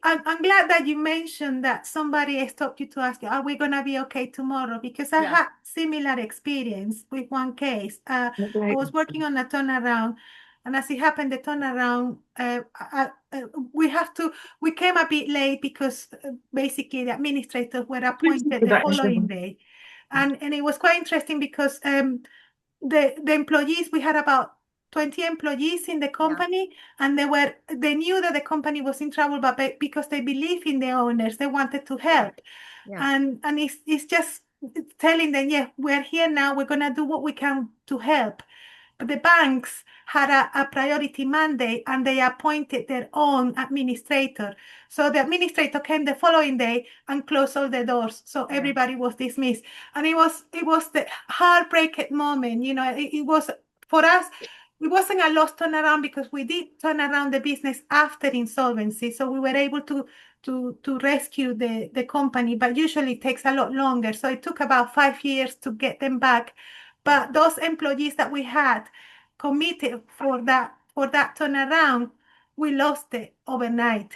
I'm glad that you mentioned that somebody stopped you to ask you, are we going to be okay tomorrow? Because I had similar experience with one case. I was working on a turnaround, and as it happened, the turnaround, we came a bit late because basically the administrators were appointed the following day. And it was quite interesting because the employees, we had about 20 employees in the company, and they knew that the company was in trouble, but because they believe in the owners, they wanted to help. And it's just telling them, yeah, we're here now, we're gonna do what we can to help. But the banks had a priority mandate, and they appointed their own administrator. So the administrator came the following day and closed all the doors. So everybody was dismissed. And it was the heartbreaking moment. You know, it was, for us, it wasn't a lost turnaround because we did turn around the business after insolvency. So we were able to rescue the company, but usually it takes a lot longer. So it took about 5 years to get them back. But those employees that we had committed for that turnaround, we lost it overnight.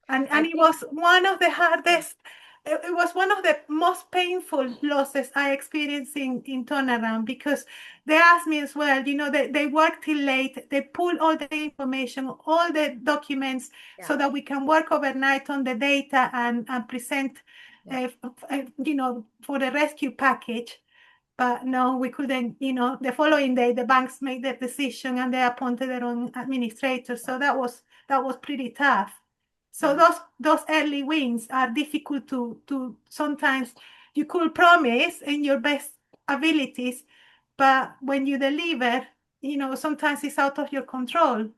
And it was one of the hardest, it was one of the most painful losses I experienced in turnaround, because they asked me as well, you know, they worked till late, they pulled all the information, all the documents, so that we can work overnight on the data and present, you know, for the rescue package. But no, we couldn't, you know, the following day, the banks made the decision and they appointed their own administrator. So that was pretty tough. So those early wins are difficult to sometimes you could promise in your best abilities, but when you deliver, you know, sometimes it's out of your control.